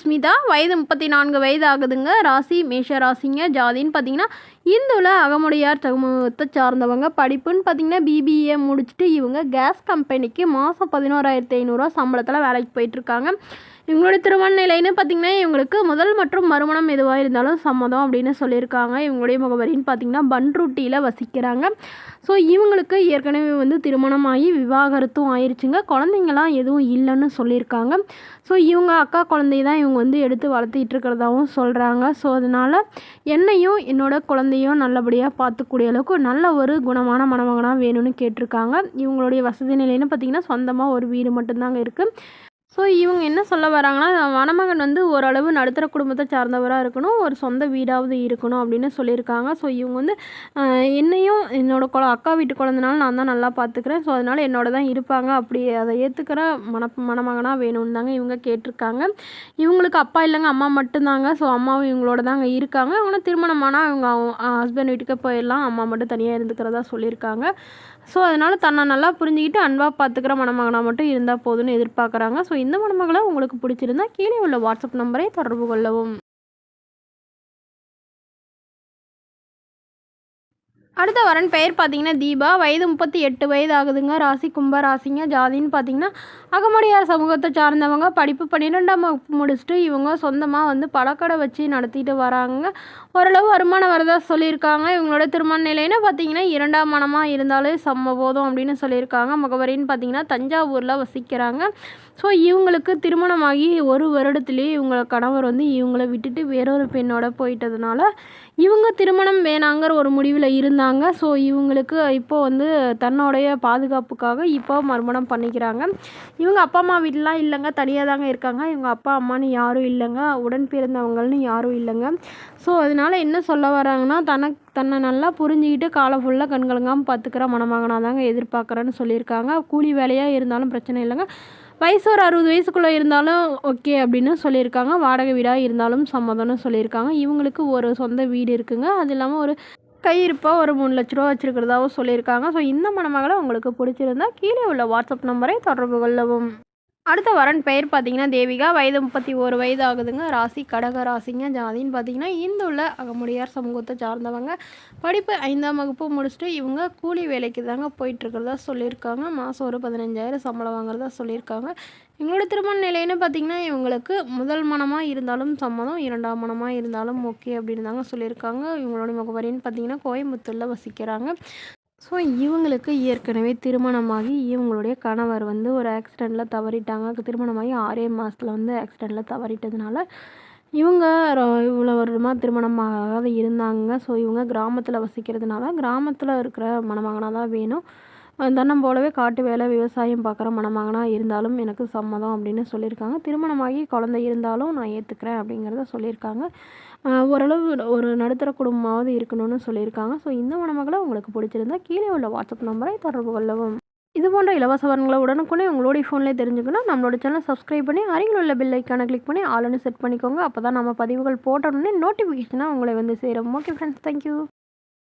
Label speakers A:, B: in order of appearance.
A: ஸ்மிதா, வயது 34 வயது ஆகுதுங்க. ராசி மேஷ ராசிங்க. ஜாதின்னு பார்த்தீங்கன்னா இந்துல அகமுடையார் சமூகத்தை சார்ந்தவங்க. படிப்புன்னு பார்த்தீங்கன்னா பிபிஏ முடிச்சுட்டு இவங்க கேஸ் கம்பெனிக்கு மாதம் 11,500 சம்பளத்தில் வேலைக்கு போயிட்டுருக்காங்க. இவங்களுடைய திருமண நிலைன்னு பார்த்திங்கன்னா இவங்களுக்கு முதல் மற்றும் மறுமணம் எதுவாக இருந்தாலும் சம்மதம் அப்படின்னு சொல்லியிருக்காங்க. இவங்களுடைய முகவரின்னு பார்த்திங்கன்னா பன்ருட்டியில் வசிக்கிறாங்க. ஸோ இவங்களுக்கு ஏற்கனவே வந்து திருமணமாகி விவாகரத்தும் ஆயிடுச்சுங்க. குழந்தைங்களாம் எதுவும் இல்லைன்னு சொல்லியிருக்காங்க. ஸோ இவங்க அக்கா குழந்தைய தான் இவங்க வந்து எடுத்து வளர்த்திட்டு இருக்கிறதாகவும் சொல்கிறாங்க. ஸோ அதனால் என்னையும் என்னோட குழந்தையும் நல்லபடியாக பார்த்துக்கூடிய அளவுக்கு நல்ல ஒரு குணமான மணமகனாக வேணும்னு கேட்டிருக்காங்க. இவங்களுடைய வசதி நிலைன்னு பார்த்திங்கன்னா சொந்தமாக ஒரு வீடு மட்டும்தாங்க இருக்குது. ஸோ இவங்க என்ன சொல்ல வராங்கன்னா, மணமகன் வந்து ஓரளவு நடுத்தர குடும்பத்தை சார்ந்தவராக இருக்கணும், ஒரு சொந்த வீடாவது இருக்கணும் அப்படின்னு சொல்லியிருக்காங்க. ஸோ இவங்க வந்து என்னையும் என்னோட அக்கா வீட்டு குழந்தைனாலும் நான் தான் நல்லா பார்த்துக்கிறேன். ஸோ அதனால் என்னோட தான் இருப்பாங்க. அப்படி அதை ஏற்றுக்கிற மணமகனாக வேணும்னு தாங்க இவங்க கேட்டிருக்காங்க. இவங்களுக்கு அப்பா இல்லைங்க, அம்மா மட்டும்தாங்க. ஸோ அம்மாவும் இவங்களோட தாங்க இருக்காங்க. அவங்க திருமணமானால் இவங்க ஹஸ்பண்ட் வீட்டுக்கு போயிடலாம், அம்மா மட்டும் தனியாக இருந்துக்கிறதா சொல்லியிருக்காங்க. ஸோ அதனால் தன்னை நல்லா புரிஞ்சுக்கிட்டு அன்பாக பார்த்துக்கிற மணமகனாக மட்டும் இருந்தால் போதும்னு எதிர்பார்க்குறாங்க. ஸோ இந்த மணமகளை உங்களுக்கு பிடிச்சிருந்தா கீழே உள்ள வாட்ஸ்அப் நம்பரை தொடர்பு கொள்ளவும். அடுத்த வரன் பெயர் பார்த்தீங்கன்னா தீபா, வயது 38 வயது ஆகுதுங்க. ராசி கும்ப ராசிங்க. ஜாதின்னு பார்த்தீங்கன்னா அகமுடையார் சமூகத்தை சார்ந்தவங்க. படிப்பு 12ஆம் வகுப்பு முடிச்சுட்டு இவங்க சொந்தமாக வந்து பழக்கடை வச்சு நடத்திட்டு வராங்க. ஓரளவு வருமானம் வரதா சொல்லியிருக்காங்க. இவங்களோட திருமண நிலைன்னு பார்த்தீங்கன்னா 2ஆம் மனமாக இருந்தாலே போதும் அப்படின்னு சொல்லியிருக்காங்க. முகவரின்னு பார்த்தீங்கன்னா தஞ்சாவூரில் வசிக்கிறாங்க. ஸோ இவங்களுக்கு திருமணமாகி ஒரு வருடத்துலேயே இவங்கள கணவர் வந்து இவங்கள விட்டுட்டு வேறொரு பெண்ணோட போயிட்டதுனால இவங்க திருமணம் வேணாங்கிற ஒரு முடிவில் இருந்தாங்க. ஸோ இவங்களுக்கு இப்போ வந்து தன்னுடைய பாதுகாப்புக்காக இப்போ மறுமணம் பண்ணிக்கிறாங்க. இவங்க அப்பா அம்மா வீட்டிலாம் இல்லைங்க, தனியாக தாங்க இருக்காங்க. இவங்க அப்பா அம்மானு யாரும் இல்லைங்க, உடன் பிறந்தவங்கள்னு யாரும் இல்லைங்க. ஸோ அதனால் என்ன சொல்ல வராங்கன்னா, தன்னை நல்லா புரிஞ்சுக்கிட்டு காலம் ஃபுல்லாக கண்கலங்காமல் பார்த்துக்கிற மணமகனாக தாங்க எதிர்பார்க்குறேன்னு சொல்லியிருக்காங்க. கூலி வேலையாக இருந்தாலும் பிரச்சனை இல்லைங்க, வயசு ஒரு 60 வயசுக்குள்ளே இருந்தாலும் ஓகே அப்படின்னு சொல்லியிருக்காங்க. வாடகை வீடாக இருந்தாலும் சம்மதம்னு சொல்லியிருக்காங்க. இவங்களுக்கு ஒரு சொந்த வீடு இருக்குங்க. அது இல்லாமல் ஒரு கையிருப்பாக ஒரு 3 லட்ச ரூபா வச்சுருக்கிறதாவும் சொல்லியிருக்காங்க. ஸோ இந்த மணமகளை உங்களுக்கு பிடிச்சிருந்தா கீழே உள்ள வாட்ஸ்அப் நம்பரை தொடர்பு கொள்ளவும். அடுத்த வரன் பெயர் பார்த்தீங்கன்னா தேவிகா, வயது 31 வயது ஆகுதுங்க. ராசி கடக ராசிங்க. ஜாதின்னு பார்த்தீங்கன்னா இந்துள்ள அகமுடையார் சமூகத்தை சார்ந்தவங்க. படிப்பு 5ஆம் வகுப்பு முடிச்சுட்டு இவங்க கூலி வேலைக்கு தாங்க போயிட்டுருக்கிறதா சொல்லியிருக்காங்க. மாதம் ஒரு 15,000 சம்பளம் வாங்குறதா சொல்லியிருக்காங்க. எங்களோட திருமண நிலைன்னு பார்த்திங்கன்னா இவங்களுக்கு முதல் மனமாக இருந்தாலும் சம்மதம், 2ஆம் மனமாக இருந்தாலும் ஓகே அப்படின்னு தாங்க சொல்லியிருக்காங்க. இவங்களோட முகவரின்னு பார்த்திங்கன்னா கோயம்புத்தூரில் வசிக்கிறாங்க. ஸோ இவங்களுக்கு ஏற்கனவே திருமணமாகி இவங்களுடைய கணவர் வந்து ஒரு ஆக்சிடெண்ட்டில் தவறிட்டாங்க. திருமணமாகி 6 மாதத்தில் வந்து ஆக்சிடெண்ட்டில் தவறிட்டதுனால இவங்க இவ்வளோ வருடமாக திருமணமாக இருந்தாங்க. ஸோ இவங்க கிராமத்தில் வசிக்கிறதுனால கிராமத்தில் இருக்கிற மணமகனாக தான் வேணும், தன்னம் போலவே காட்டு வேலை விவசாயம் பார்க்குற மணமகனாக இருந்தாலும் எனக்கு சம்மதம் அப்படின்னு சொல்லியிருக்காங்க. திருமணமாகி குழந்தை இருந்தாலும் நான் ஏற்றுக்கிறேன் அப்படிங்கிறத சொல்லியிருக்காங்க. ஓரளவு ஒரு நடுத்தர குடும்பமாவது இருக்கணும்னு சொல்லியிருக்காங்க. ஸோ இந்த மணமகளை உங்களுக்கு பிடிச்சிருந்தா கீழே உள்ள வாட்ஸ்அப் நம்பரை தொடர்பு கொள்ளவும். இது போன்ற இலவச வரன்களை உடனுக்குடனே உங்களுடைய ஃபோன்லேயே தெரிஞ்சுக்கணும். நம்மளோட சேனல் சப்ஸ்கிரைப் பண்ணி அருகில் உள்ள பெல் ஐக்கானை கிளிக் பண்ணி ஆல்னு செட் பண்ணிக்கோங்க. அப்போ தான் நம்ம பதிவுகள் போட்டோடனே நோட்டிஃபிகேஷனாக உங்களை வந்து சேரும். Okay friends, thank you.